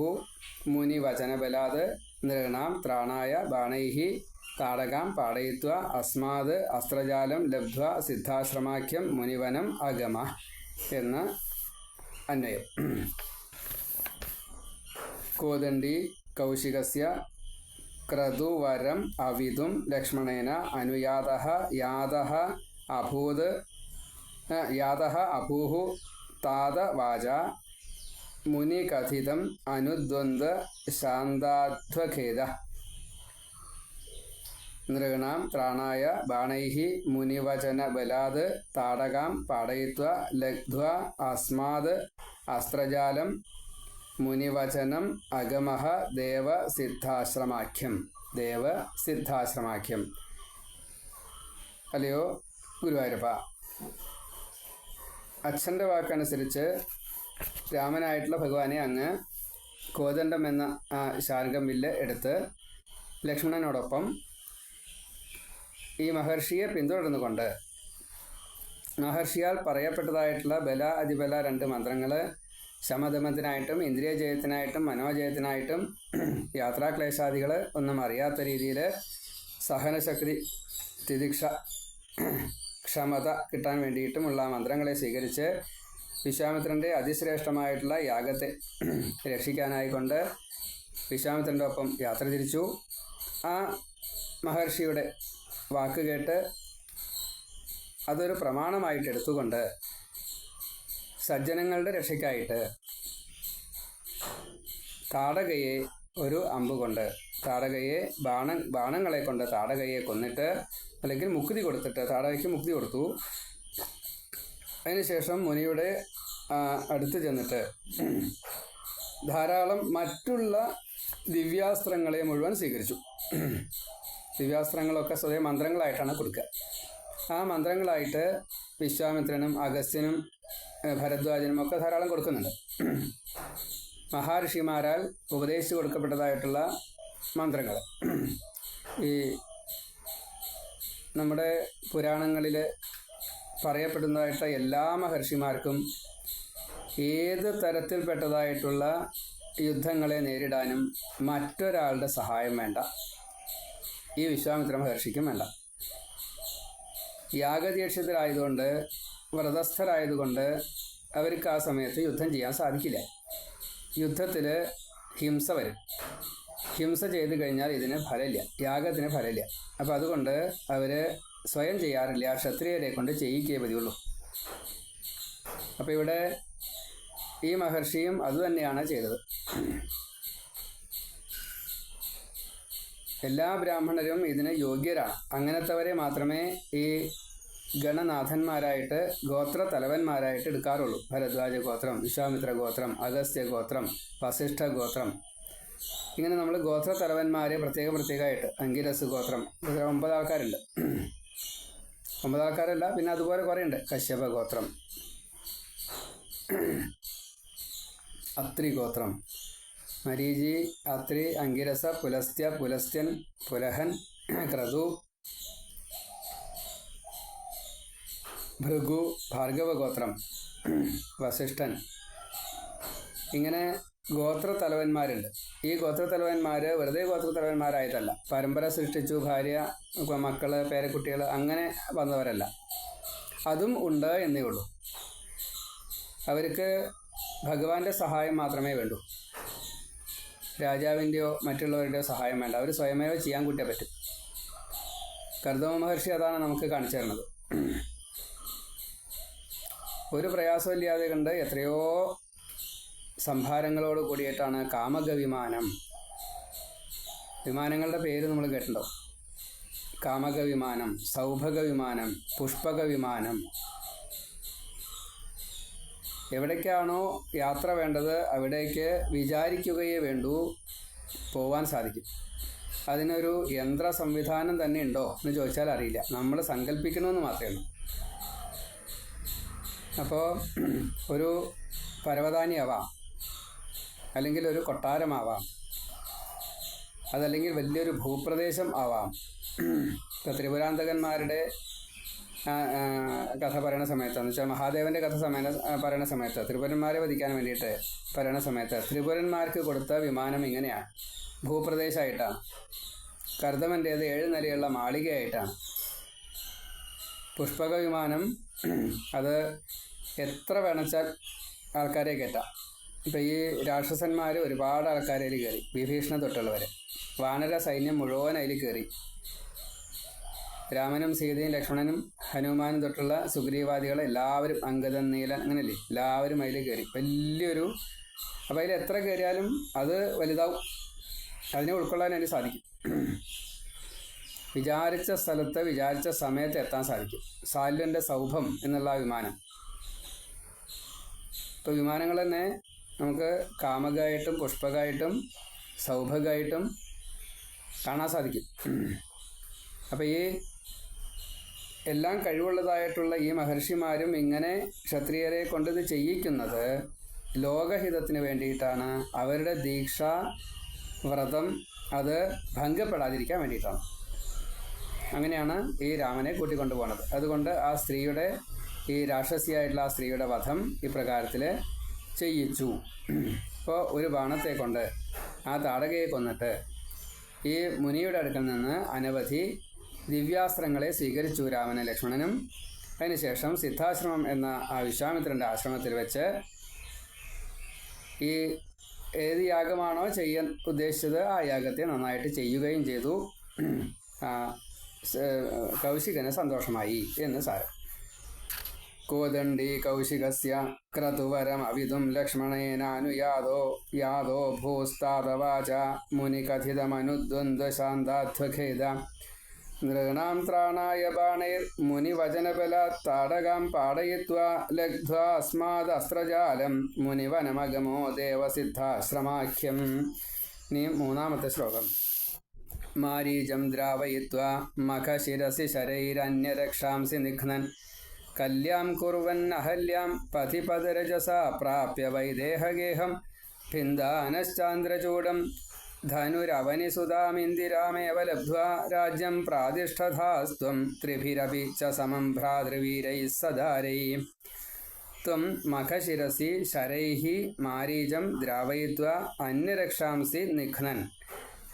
മുനിവചനബലാത് നൃണാം ത്രാണായ ബാണൈഃ താടകാം പാടയിത്വ അസ്മാത് അസ്ത്രജാലം ലബ്ധ്വ സിദ്ധാശ്രമാഖ്യം മുനിവനം അഗമ എന്ന് അന്വയം. കോദണ്ഡി കൗശികസ്യ ക്രതുവരം അവിതും ലക്ഷ്മണേന അനുയാതഃ യാതഃ അഭൂഃ താതവാച മുനികഥിതം അനുദ്വന്ദ്വ ശാന്താധ്വഖേദഃ നൃണാം ത്രാണായ ബാണൈഃ മുനിവചനബലാത് താടകാം പാടയിത്വ ലബ്ധ്വ അസ്മാത് അസ്ത്രജാലം മുനിവചനം അഗമഃ ദേവസിദ്ധാശ്രമാഖ്യം. ദേവസിദ്ധാശ്രമാഖ്യം. അല്ലയോ ഗുരുവായൂരപ്പ, അച്ഛൻ്റെ വാക്കനുസരിച്ച് രാമനായിട്ടുള്ള ഭഗവാനെ അങ്ങ് കോദണ്ഡം എന്ന ആ ശാർംഗം വില്ല് എടുത്ത് ലക്ഷ്മണനോടൊപ്പം ഈ മഹർഷിയെ പിന്തുടർന്നുകൊണ്ട് മഹർഷിയാൽ പറയപ്പെട്ടതായിട്ടുള്ള ബല അതിബല 2 മന്ത്രങ്ങൾ ശമദമത്തിനായിട്ടും ഇന്ദ്രിയജയത്തിനായിട്ടും മനോജയത്തിനായിട്ടും യാത്രാക്ലേശാദികൾ ഒന്നും അറിയാത്ത രീതിയിൽ സഹനശക്തി, തിദിക്ഷ, ക്ഷമത കിട്ടാൻ വേണ്ടിയിട്ടുമുള്ള മന്ത്രങ്ങളെ സ്വീകരിച്ച് വിശ്വാമിത്രൻ്റെ അതിശ്രേഷ്ഠമായിട്ടുള്ള യാഗത്തെ രക്ഷിക്കാനായിക്കൊണ്ട് വിശ്വാമിത്രൻ്റെ ഒപ്പം യാത്ര തിരിച്ചു. ആ മഹർഷിയുടെ വാക്ക് കേട്ട് അതൊരു പ്രമാണമായിട്ട് എടുത്തുകൊണ്ട് സജ്ജനങ്ങളുടെ രക്ഷയ്ക്കായിട്ട് താടകയെ ഒരു അമ്പ് കൊണ്ട്, താടകയെ ബാണങ്ങളെ കൊണ്ട് താടകയെ കൊന്നിട്ട്, അല്ലെങ്കിൽ മുക്തി കൊടുത്തിട്ട്, താടകയ്ക്ക് മുക്തി കൊടുത്തു. അതിനുശേഷം മുനിയുടെ അടുത്ത് ചെന്നിട്ട് ധാരാളം മറ്റുള്ള ദിവ്യാസ്ത്രങ്ങളെ മുഴുവൻ സ്വീകരിച്ചു. ദിവ്യാസ്ത്രങ്ങളൊക്കെ സ്വയം മന്ത്രങ്ങളായിട്ടാണ് കൊടുക്കുക. ആ മന്ത്രങ്ങളായിട്ട് വിശ്വാമിത്രനും അഗസ്ത്യനും ഭരദ്വാജനും ഒക്കെ ധാരാളം കൊടുക്കുന്നുണ്ട്. മഹാഋഷിമാരാൽ ഉപദേശിച്ചു കൊടുക്കപ്പെട്ടതായിട്ടുള്ള മന്ത്രങ്ങൾ. ഈ നമ്മുടെ പുരാണങ്ങളിൽ പറയപ്പെടുന്നതായിട്ട് എല്ലാ മഹർഷിമാർക്കും ഏത് തരത്തിൽപ്പെട്ടതായിട്ടുള്ള യുദ്ധങ്ങളെ നേരിടാനും മറ്റൊരാളുടെ സഹായം വേണ്ട. ഈ വിശ്വാമിത്ര മഹർഷിക്കും വേണ്ട. യാഗദീക്ഷിതരായതുകൊണ്ട്, വ്രതസ്ഥരായതുകൊണ്ട് അവർക്ക് ആ സമയത്ത് യുദ്ധം ചെയ്യാൻ സാധിക്കില്ല. യുദ്ധത്തിൽ ഹിംസ വരും. ഹിംസ ചെയ്ത് കഴിഞ്ഞാൽ ഇതിന് ഫലമില്ല, യാഗത്തിന് ഫലമില്ല. അപ്പോൾ അതുകൊണ്ട് അവർ സ്വയം ചെയ്യാറില്ല, ക്ഷത്രിയരെ കൊണ്ട് ചെയ്യിക്കേ പതിയുള്ളൂ. അപ്പോൾ ഇവിടെ ഈ മഹർഷിയും അതുതന്നെയാണ് ചെയ്തത്. എല്ലാ ബ്രാഹ്മണരും ഇതിന് യോഗ്യരാണ്. അങ്ങനത്തെവരെ മാത്രമേ ഈ ഗണനാഥന്മാരായിട്ട്, ഗോത്ര തലവന്മാരായിട്ട് എടുക്കാറുള്ളൂ. ഭരദ്വാജ ഗോത്രം, വിശ്വാമിത്ര ഗോത്രം, അഗസ്ത്യ ഗോത്രം, വസിഷ്ഠ ഗോത്രം, ഇങ്ങനെ നമ്മൾ ഗോത്ര തലവന്മാരെ പ്രത്യേകമായിട്ട്, അങ്കിരസ് ഗോത്രം, 9 ആൾക്കാരുണ്ട്. 9 ആൾക്കാരല്ല, പിന്നെ അതുപോലെ കുറേ ഉണ്ട്. കശ്യപ ഗോത്രം, അത്രി ഗോത്രം, മരീചി, അത്രി, അങ്കിരസ, പുലസ്ത്യ, പുലസ്ത്യൻ, പുലഹൻ, ക്രതു, ഭൃഗു, ഭാർഗവ ഗോത്രം, വസിഷ്ഠൻ, ഇങ്ങനെ ഗോത്ര തലവന്മാരുണ്ട്. ഈ ഗോത്ര തലവന്മാർ വെറുതെ ഗോത്ര തലവന്മാരായിട്ടല്ല, പരമ്പര സൃഷ്ടിച്ചു, ഭാര്യ, മക്കള്, പേരക്കുട്ടികൾ അങ്ങനെ വന്നവരല്ല. അതും ഉണ്ട് എന്നേ ഉള്ളൂ. അവർക്ക് ഭഗവാന്റെ സഹായം മാത്രമേ വേണ്ടൂ. രാജാവിൻ്റെയോ മറ്റുള്ളവരുടെയോ സഹായം വേണ്ട. അവർ സ്വയമേവ ചെയ്യാൻ കൂട്ടിയേ പറ്റും. കർദമ മഹർഷി അതാണ് നമുക്ക് കാണിച്ചു തരുന്നത്. ഒരു പ്രയാസമില്ലാതെ കണ്ട് എത്രയോ സംഭാരങ്ങളോട് കൂടിയിട്ടാണ് കാമക വിമാനം. വിമാനങ്ങളുടെ പേര് നമ്മൾ കേട്ടിട്ടുണ്ടോ? കാമക വിമാനം, സൗഭഗ വിമാനം, പുഷ്പക വിമാനം. എവിടേക്കാണോ യാത്ര വേണ്ടത് അവിടേക്ക് വിചാരിക്കുകയേ വേണ്ടൂ, പോവാൻ സാധിക്കും. അതിനൊരു യന്ത്ര സംവിധാനം തന്നെ ഉണ്ടോ എന്ന് ചോദിച്ചാൽ അറിയില്ല. നമ്മൾ സങ്കല്പിക്കണമെന്ന് മാത്രമേ ഉള്ളൂ. അപ്പോൾ ഒരു പരവതാനിയാവാം, അല്ലെങ്കിൽ ഒരു കൊട്ടാരമാവാം, അതല്ലെങ്കിൽ വലിയൊരു ഭൂപ്രദേശം ആവാം. ഇപ്പോൾ ത്രിപുരാന്തകന്മാരുടെ കഥ പറയുന്ന സമയത്ത്, എന്ന് വെച്ചാൽ മഹാദേവൻ്റെ കഥ പറയുന്ന സമയത്ത്, ത്രിപുരന്മാരെ വധിക്കാൻ വേണ്ടിയിട്ട് പറയുന്ന സമയത്ത് ത്രിപുരന്മാർക്ക് കൊടുത്ത വിമാനം ഇങ്ങനെയാണ്, ഭൂപ്രദേശമായിട്ടാണ്. കർദമൻ്റേത് 7 നിലയുള്ള മാളികയായിട്ടാണ്. പുഷ്പക വിമാനം അത് എത്ര വേണച്ചാൽ ആൾക്കാരെ കയറ്റാം. ഇപ്പം ഈ രാക്ഷസന്മാർ ഒരുപാട് ആൾക്കാരെ അതിൽ കയറി, വിഭീഷണ തൊട്ടുള്ളവർ. വാനര സൈന്യം മുഴുവൻ അതിൽ കയറി. രാമനും സീതയും ലക്ഷ്മണനും ഹനുമാനും തൊട്ടുള്ള സുഗ്രീവാദികൾ എല്ലാവരും, അംഗദൻ, നീലൻ, അങ്ങനെയല്ലേ, എല്ലാവരും അതിൽ കയറി. വലിയൊരു, അപ്പം അതിൽ എത്ര കയറിയാലും അത് വലുതാവും, അതിനെ ഉൾക്കൊള്ളാൻ അതിന് സാധിക്കും. വിചാരിച്ച സ്ഥലത്ത് വിചാരിച്ച സമയത്ത് എത്താൻ സാധിക്കും. സാല്വൻ്റെ സൗഭം എന്നുള്ള വിമാനം. ഇപ്പോൾ വിമാനങ്ങൾ തന്നെ നമുക്ക് കാമകമായിട്ടും പുഷ്പകമായിട്ടും സൗഭഗമായിട്ടും കാണാൻ സാധിക്കും. അപ്പോൾ ഈ എല്ലാം കഴിവുള്ളതായിട്ടുള്ള ഈ മഹർഷിമാരും ഇങ്ങനെ ക്ഷത്രിയരെ കൊണ്ടിത് ചെയ്യിക്കുന്നത് ലോകഹിതത്തിന് വേണ്ടിയിട്ടാണ്. അവരുടെ ദീക്ഷ, വ്രതം അത് ഭംഗപ്പെടാതിരിക്കാൻ വേണ്ടിയിട്ടാണ്. അങ്ങനെയാണ് ഈ രാമനെ കൂട്ടിക്കൊണ്ടു പോകുന്നത്. അതുകൊണ്ട് ആ സ്ത്രീയുടെ, ഈ രാക്ഷസിയായിട്ടുള്ള ആ സ്ത്രീയുടെ വധം ഇപ്രകാരത്തിൽ ചെയ്യിച്ചു. ഇപ്പോൾ ഒരു ബാണത്തെ കൊണ്ട് ആ താടകയെ കൊന്നിട്ട് ഈ മുനിയുടെ അടുക്കൽ നിന്ന് അനവധി ദിവ്യാസ്ത്രങ്ങളെ സ്വീകരിച്ചു രാമനും ലക്ഷ്മണനും. അതിനുശേഷം സിദ്ധാശ്രമം എന്ന ആ വിശ്വാമിത്രൻ്റെ ആശ്രമത്തിൽ വെച്ച് ഈ ഏത് യാഗമാണോ ചെയ്യാൻ ഉദ്ദേശിച്ചത് ആ യാഗത്തെ നന്നായിട്ട് ചെയ്യുകയും ചെയ്തു. കൗശികന് സന്തോഷമായി എന്ന് സാരം. കോദണ്ഡി കൗശികസ്യ ക്രതുവരം അവിതും ലക്ഷ്മണേനാനുയാതോ യാതോ ഭൂസ്താതവാച മുനികഥിതമനുദ്വന്ദ്വശാന്താധ്വഖേദ നൃണാം ത്രാണായ ബാണൈർമുനിവചനബലാത് താടകാം പാടയിത്വാ ലബ്ധ്വാ അസ്മാദസ്ത്രജാലം മുനിവനമഗമോ ദേവസിദ്ധാശ്രമാഖ്യം. ഇനി മൂന്നാമത്തെ ശ്ലോകം. മാരീചം ദ്രാവയിത്വാ മഖശിരസി ശരൈരന്യരക്ഷാംസി നിഘ്നൻ കല്യാം കുർവന്നഹല്യാം പഥിപദരജസാ പ്രാപ്യ വൈദേഹഗേഹം ഭിന്ദാനശ്ചാന്ദ്രചൂഡം ധനുരവനിസുതാമിന്ദിരാമേവ ലബ്ധ്വാ രാജ്യം പ്രാതിഷ്ഠധാസ്ത്വം ത്രിഭിരപി ച സമം ഭ്രാതൃവീരൈः സദാരൈः. ത്വം മഖശിരസി ശരൈഃ മാരീചം ദ്രാവയിത്വാ അന്യരക്ഷാംസി നിഘ്നൻ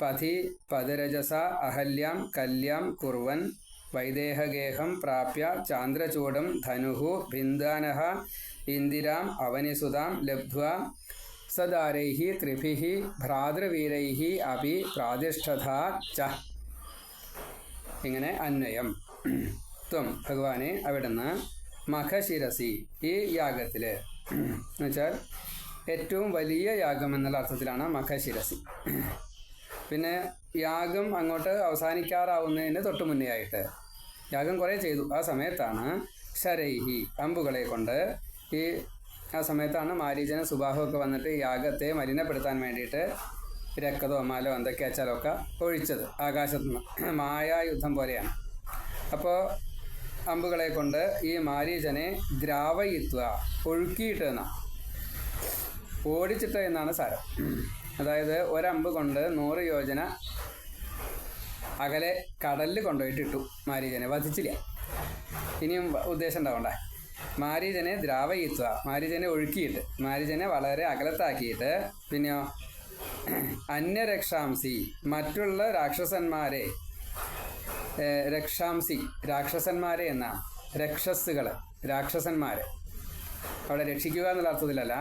പഥി പദരജസാ അഹല്യാം കല്യാം കുർവൻ വൈദേഹഗേഹം പ്രാപ്യ ചാന്ദ്രചൂഡം ധനുഃ ഭിന്ദാനഃ ഇന്ദിരാം അവനിസുതാം ലബ്ധ്വാ സദാരൈഃ ത്രിഭിഃ ഭ്രാതൃവീരൈഃ അപി പ്രാതിഷ്ഠധാ ച. ഇങ്ങനെ അന്വയം. ത്വം ഭഗവാനെ അവിടുന്ന് മഖശിരസി ഈ യാഗത്തിൽ എന്നുവെച്ചാൽ ഏറ്റവും വലിയ യാഗം എന്നുള്ള അർത്ഥത്തിലാണ് മഖശിരസി. പിന്നെ യാഗം അങ്ങോട്ട് അവസാനിക്കാറാവുന്നതിന് തൊട്ട് മുന്നേ ആയിട്ട് യാഗം കുറേ ചെയ്തു. ആ സമയത്താണ് ശരൈഹി അമ്പുകളെ കൊണ്ട് ആ സമയത്താണ് മാരീചനും സുബാഹുവൊക്കെ വന്നിട്ട് യാഗത്തെ മലിനപ്പെടുത്താൻ വേണ്ടിയിട്ട് രക്തമോ മാലോ എന്തൊക്കെ അച്ചാലൊക്കെ ഒഴിച്ചത് ആകാശത്തു നിന്ന്. മായായുദ്ധം പോലെയാണ്. അപ്പോൾ അമ്പുകളെ കൊണ്ട് ഈ മാരീചനെ ദ്രാവയിത്വ ഒഴുക്കിയിട്ട് എന്നാണ്, ഓടിച്ചിട്ട് എന്നാണ് സാരം. അതായത് ഒരമ്പ് കൊണ്ട് 100 യോജന അകലെ കടലിൽ കൊണ്ടുപോയിട്ട് ഇട്ടു. മാരീചനെ വധിച്ചില്ല. ഇനിയും ഉദ്ദേശം ഉണ്ടാവണ്ടേ. മാരീചനെ ദ്രാവയിത്വ മാരീചനെ ഒഴുക്കിയിട്ട് മാരീചനെ വളരെ അകലത്താക്കിയിട്ട് പിന്നെയോ അന്യരക്ഷാംസി മറ്റുള്ള രാക്ഷസന്മാരെ രക്ഷാംസി രാക്ഷസന്മാരെ എന്നാണ്. രക്ഷസ്സുകൾ രാക്ഷസന്മാരെ അവിടെ രക്ഷിക്കുക എന്നുള്ള അർത്ഥത്തിലല്ല.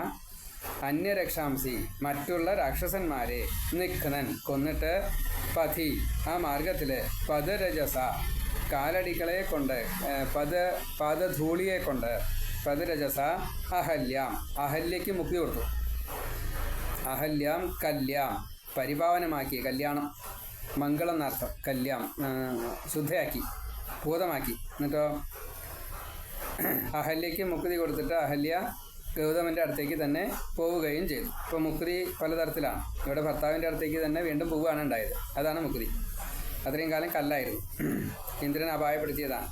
അന്യരക്ഷാംസി മറ്റുള്ള രാക്ഷസന്മാരെ നിഘ്നൻ കൊന്നിട്ട് പഥി ആ മാർഗത്തിൽ പദരജസ കാലടികളെ കൊണ്ട് പാദധൂളിയെ കൊണ്ട് പദരജസ അഹല്യാം അഹല്യയ്ക്ക് മുക്തി കൊടുത്തു. അഹല്യാം കല്യാം പരിപാവനമാക്കി, കല്യാണം മംഗളം എന്നർത്ഥം. കല്യാം ശുദ്ധയാക്കി ഭൂതമാക്കി. എന്നിട്ടോ അഹല്യയ്ക്ക് മുക്തി കൊടുത്തിട്ട് അഹല്യ ഗൗതമൻ്റെ അടുത്തേക്ക് തന്നെ പോവുകയും ചെയ്തു. ഇപ്പോൾ മുക്തി പലതരത്തിലാണ്. ഇവിടെ ഭർത്താവിൻ്റെ അടുത്തേക്ക് തന്നെ വീണ്ടും പോവുകയാണ് ഉണ്ടായത്. അതാണ് മുക്തി. അത്രയും കാലം കല്ലായിരുന്നു. ഇന്ദ്രൻ അപായപ്പെടുത്തിയതാണ്.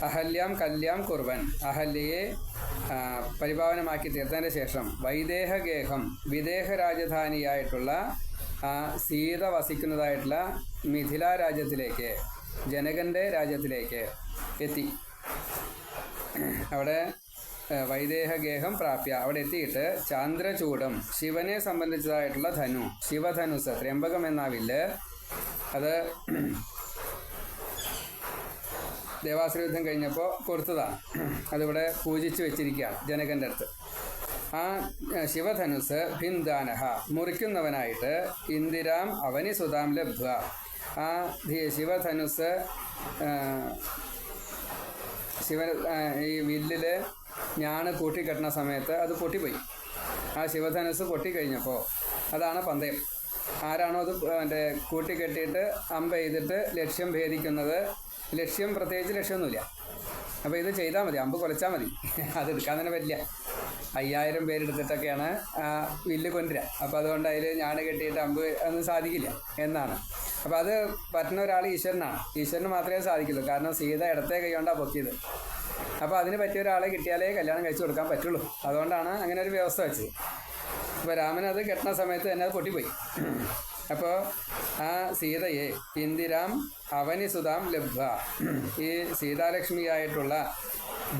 അഹല്യാം കല്യാം കുർവൻ അഹല്യയെ പരിപാവനമാക്കി തീർത്തതിൻ്റെ ശേഷം വൈദേഹഗേഹം വിദേഹ രാജധാനിയായിട്ടുള്ള സീത വസിക്കുന്നതായിട്ടുള്ള മിഥില രാജ്യത്തിലേക്ക് ജനകൻ്റെ രാജ്യത്തിലേക്ക് എത്തി. അവിടെ വൈദേഹഗേഹം പ്രാപ്യ അവിടെ എത്തിയിട്ട് ചാന്ദ്രചൂഡം ശിവനെ സംബന്ധിച്ചതായിട്ടുള്ള ധനു ശിവധനുസ് ത്രയംബകം എന്ന വില്ല് അത് ദേവാസുര യുദ്ധം കഴിഞ്ഞപ്പോൾ കൊടുത്തതാണ്. അതിവിടെ പൂജിച്ച് വെച്ചിരിക്കുകയാണ് ജനകൻ്റെ അടുത്ത്. ആ ശിവധനുസ് ഭിന്ദാനഹ മുറിക്കുന്നവനായിട്ട് ഇന്ദിരാം അവനിസുതാം ലബ്ധ്വ ആ ശിവധനുസ് ഈ വില്ലിൽ ഞാണ് കൂട്ടിക്കെട്ടുന്ന സമയത്ത് അത് പൊട്ടിപ്പോയി. ആ ശിവധനുസ് പൊട്ടിക്കഴിഞ്ഞപ്പോൾ അതാണ് പന്തയം. ആരാണോ അത് കൂട്ടിക്കെട്ടിയിട്ട് അമ്പ ചെയ്തിട്ട് ലക്ഷ്യം ഭേദിക്കുന്നത്, ലക്ഷ്യം പ്രത്യേകിച്ച് ലക്ഷ്യമൊന്നുമില്ല. അപ്പോൾ ഇത് ചെയ്താൽ മതി, അമ്പ് കൊലച്ചാൽ മതി. അതെടുക്കാൻ തന്നെ പറ്റില്ല. 5000 പേരെടുത്തിട്ടൊക്കെയാണ് ആ വില്ല് കൊണ്ടുവരിക. അപ്പോൾ അതുകൊണ്ട് അതിൽ ഞാണ് കെട്ടിയിട്ട് അമ്പ് ഒന്നും സാധിക്കില്ല എന്നാണ്. അപ്പോൾ അത് പറ്റുന്ന ഒരാൾ ഈശ്വരനാണ്. ഈശ്വരന് മാത്രമേ സാധിക്കുള്ളൂ. കാരണം സീത ഇടത്തെ കൈ കൊണ്ടാണ് പൊക്കിയത്. അപ്പോൾ അതിന് പറ്റിയ ഒരാളെ കിട്ടിയാലേ കല്യാണം കഴിച്ചു കൊടുക്കാൻ പറ്റുള്ളൂ. അതുകൊണ്ടാണ് അങ്ങനെ ഒരു വ്യവസ്ഥ വെച്ചത്. അപ്പോൾ രാമൻ അത് കെട്ടുന്ന സമയത്ത് തന്നെ അത് പൊട്ടിപ്പോയി. അപ്പോൾ ആ സീതയെ ഇന്ദിരാം അവനിസുതാം ലബ്ധ ഈ സീതാലക്ഷ്മിയായിട്ടുള്ള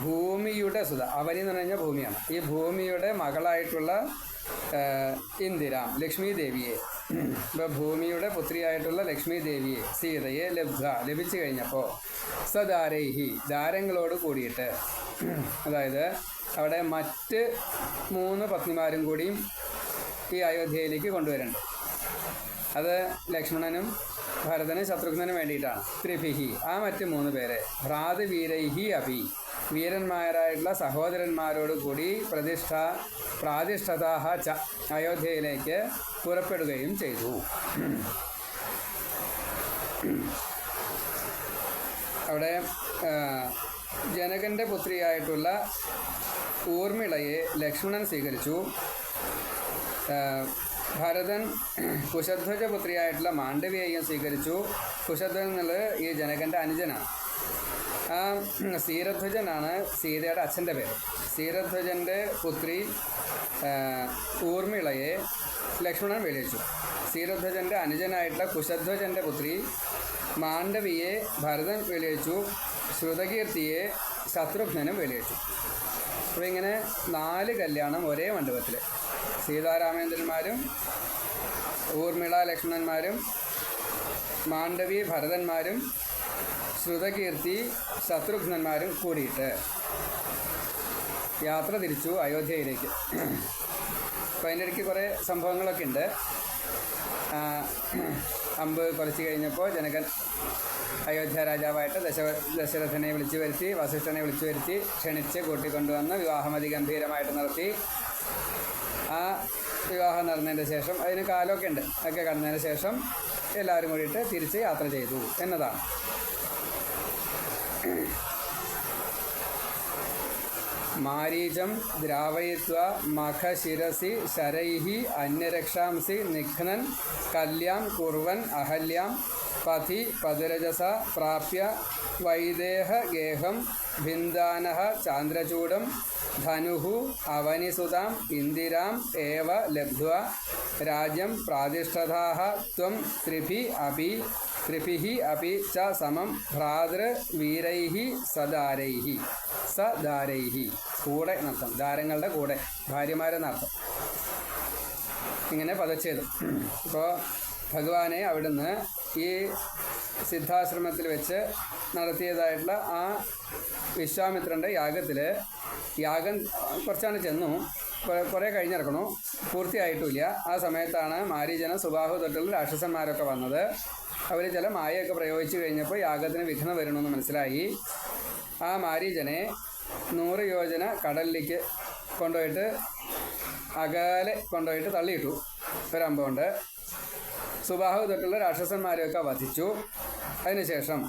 ഭൂമിയുടെ സുത, അവനി എന്ന് പറഞ്ഞു കഴിഞ്ഞാൽ ഭൂമിയാണ്. ഈ ഭൂമിയുടെ മകളായിട്ടുള്ള ഇന്ദിരാം ലക്ഷ്മി ദേവിയെ, ഇപ്പോൾ ഭൂമിയുടെ പുത്രിയായിട്ടുള്ള ലക്ഷ്മി ദേവിയെ സീതയെ ലഭിച്ചു കഴിഞ്ഞപ്പോൾ സദാരൈഹി ദാരങ്ങളോട് കൂടിയിട്ട്, അതായത് അവിടെ മറ്റ് 3 പത്നിമാരും കൂടിയും ഈ അയോധ്യയിലേക്ക് കൊണ്ടുവരുന്നുണ്ട്. അത് ലക്ഷ്മണനും ഭരതനും ശത്രുഘ്നനും വേണ്ടിയിട്ടാണ്. ത്രിഭിഹി ആ മറ്റ് 3 പേരെ ഭ്രാതൃവീരൈഹി അഭി വീരന്മാരായിട്ടുള്ള സഹോദരന്മാരോട് കൂടി പ്രാതിഷ്ഠതാഹ ച അയോധ്യയിലേക്ക് പുറപ്പെടുകയും ചെയ്തു. അവിടെ ജനകൻ്റെ പുത്രിയായിട്ടുള്ള ഊർമിളയെ ലക്ഷ്മണൻ സ്വീകരിച്ചു. ഭരതൻ കുശധ്വജ പുത്രിയായിട്ടുള്ള മാണ്ഡവിയെയും സ്വീകരിച്ചു. കുശധ്വജൻ എന്നുള്ളത് ഈ ജനകൻ്റെ അനുജനാണ്. ആ സീരധ്വജനാണ് സീതയുടെ അച്ഛൻ്റെ പേര്. സീരധ്വജൻ്റെ പുത്രി ഊർമിളയെ ലക്ഷ്മണൻ വെളിയിച്ചു. സീരധ്വജൻ്റെ അനുജനായിട്ടുള്ള കുശധ്വജൻ്റെ പുത്രി മാണ്ഡവിയെ ഭരതൻ വെളിയിച്ചു. ശ്രുതകീർത്തിയെ ശത്രുഘ്നനും വെളിയിച്ചു. അപ്പോൾ ഇങ്ങനെ 4 കല്യാണം ഒരേ മണ്ഡപത്തിൽ. സീതാരാമേന്ദ്രന്മാരും ഊർമിള ലക്ഷ്മണന്മാരും മാണ്ഡവി ഭരതന്മാരും ശ്രുതകീർത്തി ശത്രുഘ്നന്മാരും കൂടിയിട്ട് യാത്ര തിരിച്ചു അയോധ്യയിലേക്ക്. അപ്പോൾ അതിൻ്റെ ഇടയ്ക്ക് കുറേ സംഭവങ്ങളൊക്കെ ഉണ്ട്. അമ്പ് കൊലച്ചു കഴിഞ്ഞപ്പോൾ ജനകൻ അയോധ്യ രാജാവായിട്ട് ദശരഥനെ വിളിച്ചു വരുത്തി, വസിഷ്ഠനെ വിളിച്ചു വരുത്തി, ക്ഷണിച്ച് കൂട്ടിക്കൊണ്ടുവന്ന് വിവാഹം അതിഗംഭീരമായിട്ട് നടത്തി. ആ വിവാഹം നടന്നതിന് ശേഷം അതിന് കാലമൊക്കെ ഉണ്ട്, ഒക്കെ കടന്നതിന് ശേഷം എല്ലാവരും കൂടിയിട്ട് തിരിച്ച് യാത്ര ചെയ്തു എന്നതാണ്. മാരീചം ദ്രാവയിത്വ മഖശിരസി ശരൈഹി അന്യരക്ഷാംസി നിഘ്നൻ കല്യാം കുർവൻ അഹല്യാം പഥി പദരജസ പ്രാപ്യ വൈദേഹഗേഹം ഭിന്ദാനഃ ചാന്ദ്രചൂഡം ധനുഹു അവനിസുതാം ഇന്ദിരാം ഏവ ലബ്ധ്വാ രാജ്യം പ്രാതിഷ്ഠതാഃ ത്വം ത്രിഭിഃ അപി ച സമം ഭ്രാതൃവീരൈഃ സദാരൈഃ കൂടെ എന്നർത്ഥം, ദാരങ്ങളുടെ കൂടെ, ഭാര്യമാരെന്നർത്ഥം. ഇങ്ങനെ പദച്ഛേദം. ഇപ്പോൾ ഭഗവാനെ അവിടുന്ന് ഈ സിദ്ധാശ്രമത്തിൽ വെച്ച് നടത്തിയതായിട്ടുള്ള ആ വിശ്വാമിത്രൻ്റെ യാഗം കുറച്ചാണ് ചെന്നു, കുറേ കഴിഞ്ഞിറക്കണു, പൂർത്തിയായിട്ടില്ല. ആ സമയത്താണ് മാരീചനും സുബാഹു തൊട്ടുള്ള രാക്ഷസന്മാരൊക്കെ വന്നത്. അവർ ചില മായയൊക്കെ പ്രയോഗിച്ചു കഴിഞ്ഞപ്പോൾ യാഗത്തിന് വിഘ്നം വരണമെന്ന് മനസ്സിലായി. ആ മാരീചനെ 100 യോജന കടലിലേക്ക് കൊണ്ടുപോയിട്ട് അകലെ കൊണ്ടുപോയിട്ട് തള്ളിയിട്ടു ഒരമ്പുകൊണ്ട്. സുബാഹു തൊട്ടുള്ള രാക്ഷസന്മാരെയൊക്കെ വധിച്ചു. അതിനുശേഷം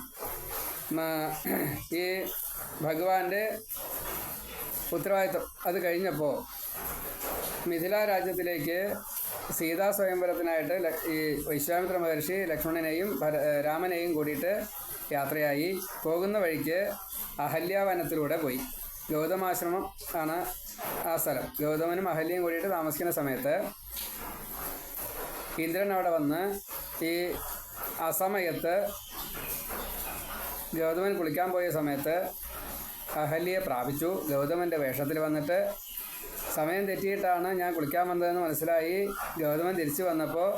ഈ ഭഗവാന്റെ ഉത്തരവാദിത്വം അത് കഴിഞ്ഞപ്പോൾ മിഥില രാജ്യത്തിലേക്ക് സീതാ സ്വയംവരത്തിനായിട്ട് ഈ വിശ്വാമിത്ര മഹർഷി ലക്ഷ്മണനെയും രാമനെയും കൂടിയിട്ട് യാത്രയായി. പോകുന്ന വഴിക്ക് അഹല്യാവനത്തിലൂടെ പോയി. ഗൗതമാശ്രമം ആണ് ആ സ്ഥലം. ഗൗതമനും അഹല്യയും കൂടിയിട്ട് താമസിക്കുന്ന സമയത്ത് ഇന്ദ്രൻ അവിടെ വന്ന് ഈ അസമയത്ത് ഗൗതമൻ കുളിക്കാൻ പോയ സമയത്ത് അഹല്യയെ പ്രാപിച്ചു. ഗൗതമൻ്റെ വേഷത്തിൽ വന്നിട്ട് സമയം തെറ്റിയിട്ടാണ് ഞാൻ കുളിക്കാൻ വന്നതെന്ന് മനസ്സിലായി. ഗൗതമൻ തിരിച്ചു വന്നപ്പോൾ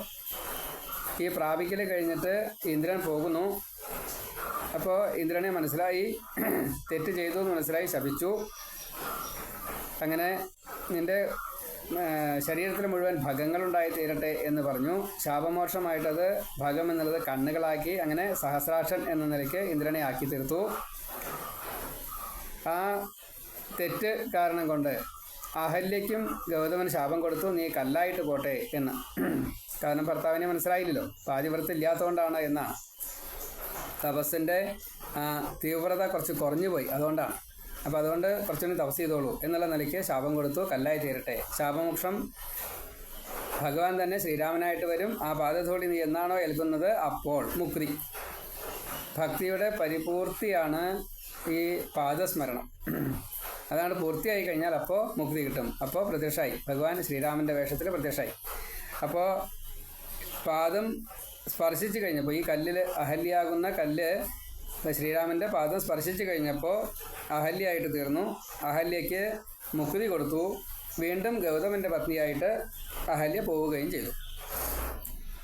ഈ പ്രാപിക്കൽ കഴിഞ്ഞിട്ട് ഇന്ദ്രൻ പോകുന്നു. അപ്പോൾ ഇന്ദ്രനെ മനസ്സിലായി, തെറ്റ് ചെയ്തു എന്ന് മനസ്സിലായി, ശപിച്ചു. അങ്ങനെ നിൻ്റെ ശരീരത്തിൽ മുഴുവൻ ഭഗങ്ങളുണ്ടായി തീരട്ടെ എന്ന് പറഞ്ഞു. ശാപമോക്ഷമായിട്ടത് ഭഗം എന്നുള്ളത് കണ്ണുകളാക്കി. അങ്ങനെ സഹസ്രാക്ഷൻ എന്ന നിലയ്ക്ക് ഇന്ദ്രനെ ആക്കി തീർത്തു. ആ തെറ്റ് കാരണം കൊണ്ട് അഹല്യയ്ക്കും ഗൗതമൻ ശാപം കൊടുത്തു, നീ കല്ലായിട്ട് പോട്ടെ എന്ന്. കാരണം ഭർത്താവിനെ മനസ്സിലായില്ലല്ലോ, പാതിവ്രത്തില്ലാത്തതുകൊണ്ടാണ് എന്നാണ്. തപസ്സിൻ്റെ തീവ്രത കുറച്ച് കുറഞ്ഞു പോയി, അതുകൊണ്ടാണ്. അപ്പോൾ അതുകൊണ്ട് കുറച്ചുകൂടി തപസ് ചെയ്തോളൂ എന്നുള്ള നിലയ്ക്ക് ശാപം കൊടുത്തു, കല്ലായി തീരട്ടെ. ശാപമോക്ഷം ഭഗവാൻ തന്നെ ശ്രീരാമനായിട്ട് വരും. ആ പാദധൂളി നീ എന്നാണോ ഏൽക്കുന്നത് അപ്പോൾ മുക്തി. ഭക്തിയുടെ പരിപൂർത്തിയാണ് ഈ പാദസ്മരണം. അതാണ് പൂർത്തിയായി കഴിഞ്ഞാൽ അപ്പോൾ മുക്തി കിട്ടും. അപ്പോൾ പ്രത്യക്ഷമായി ഭഗവാൻ ശ്രീരാമൻ്റെ വേഷത്തിൽ പ്രത്യക്ഷമായി. അപ്പോൾ പാദം സ്പർശിച്ചു കഴിഞ്ഞപ്പോൾ ഈ കല്ലിൽ അഹല്യാകുന്ന കല്ല് ശ്രീരാമൻ്റെ പാദം സ്പർശിച്ചു കഴിഞ്ഞപ്പോൾ അഹല്യായിട്ട് തീർന്നു. അഹല്യയ്ക്ക് മുക്തി കൊടുത്തു. വീണ്ടും ഗൗതമൻ്റെ പത്നിയായിട്ട് അഹല്യ പോവുകയും ചെയ്തു.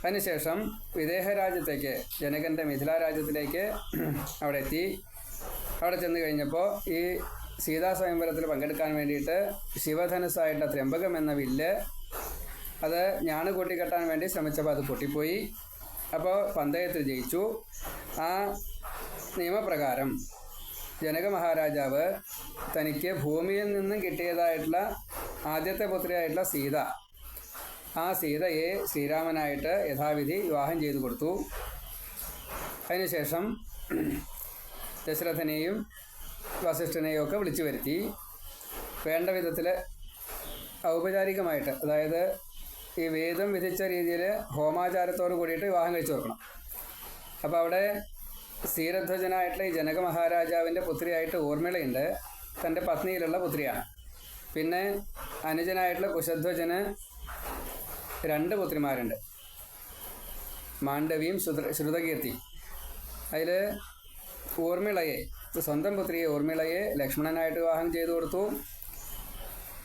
അതിനുശേഷം വിദേഹരാജ്യത്തേക്ക്, ജനകൻ്റെ മിഥില രാജ്യത്തിലേക്ക് അവിടെ എത്തി. അവിടെ ചെന്ന് കഴിഞ്ഞപ്പോൾ ഈ സീതാ സ്വയംവരത്തിൽ പങ്കെടുക്കാൻ വേണ്ടിയിട്ട് ശിവധനുസ്സായിട്ടുള്ള ത്രയംബകം എന്ന വില്ല് അത് ഞാണ് കൂട്ടിക്കെട്ടാൻ വേണ്ടി ശ്രമിച്ചപ്പോൾ അത് പൊട്ടിപ്പോയി. അപ്പോൾ പന്തയത്തിൽ ജയിച്ചു. ആ നിയമപ്രകാരം ജനക മഹാരാജാവ് തനിക്ക് ഭൂമിയിൽ നിന്നും കിട്ടിയതായിട്ടുള്ള ആദ്യത്തെ പുത്രിയായിട്ടുള്ള സീത, ആ സീതയെ ശ്രീരാമനായിട്ട് യഥാവിധി വിവാഹം ചെയ്തു കൊടുത്തു. അതിനുശേഷം ദശരഥനെയും വസിഷ്ഠനെയും ഒക്കെ വിളിച്ചു വരുത്തി വേണ്ട വിധത്തിൽ ഔപചാരികമായിട്ട്, അതായത് ഈ വേദം വിധിച്ച രീതിയിൽ ഹോമാചാരത്തോട് കൂടിയിട്ട് വിവാഹം കഴിച്ചു കൊടുക്കണം. അപ്പോൾ അവിടെ സ്ഥീരധ്വജനായിട്ടുള്ള ഈ ജനക മഹാരാജാവിൻ്റെ പുത്രിയായിട്ട് ഊർമിളയുണ്ട്, തൻ്റെ പത്നിയിലുള്ള പുത്രിയാണ്. പിന്നെ അനുജനായിട്ടുള്ള കുശധ്വജന് 2 പുത്രിമാരുണ്ട്, മാണ്ഡവിയും ശ്രുതകീർത്തി. അതിൽ ഊർമിളയെ, സ്വന്തം പുത്രിയെ ഊർമിളയെ ലക്ഷ്മണനായിട്ട് വിവാഹം ചെയ്തു കൊടുത്തു,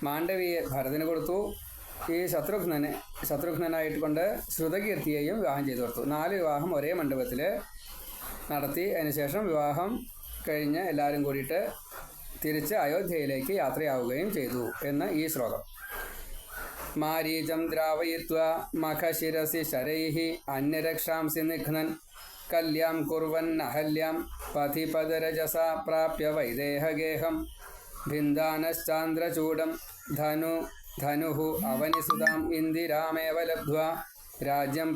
മാണ്ഡവിയെ ഭരതന് കൊടുത്തു, ഈ ശത്രുഘ്നനായിട്ട് കൊണ്ട് ശ്രുതകീർത്തിയെയും വിവാഹം ചെയ്തു കൊടുത്തു. 4 വിവാഹം ഒരേ മണ്ഡപത്തിൽ നടത്തി. അതിനുശേഷം വിവാഹം കഴിഞ്ഞ് എല്ലാവരും കൂടിയിട്ട് തിരിച്ച് അയോധ്യയിലേക്ക് യാത്രയാവുകയും ചെയ്തു എന്ന് ഈ ശ്ലോകം. മാരീചം ദ്രാവയിത്വ മഖശിരസി ശരൈഹി അന്യരക്ഷാംസി നിഘ്നൻ കല്യാം കുർവന്നഹല്യാം പഥിപദരജസ പ്രാപ്യ വൈദേഹഗേഹം ഭിന്ദാനശ്ചാന്ദ്രചൂഡം ധനുഹു അവനിസുതാം ഇന്ദിരാമേവ ലബ്ധ്വാ രാജ്യം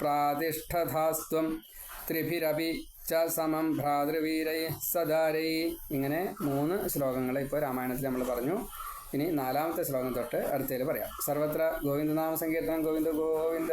പ്രാതിഷ്ഠധാസ്ത്വം ത്രിഭിരപി ച സമം ഭ്രാതൃവീരൈ സദാരൈ. ഇങ്ങനെ 3 ശ്ലോകങ്ങൾ ഇപ്പോൾ രാമായണത്തിൽ നമ്മൾ പറഞ്ഞു. ഇനി 4ാമത്തെ ശ്ലോകം തൊട്ട് അടുത്തതിൽ പറയാം. സർവത്ര ഗോവിന്ദനാമ സങ്കീർത്തനം. ഗോവിന്ദ ഗോവിന്ദ.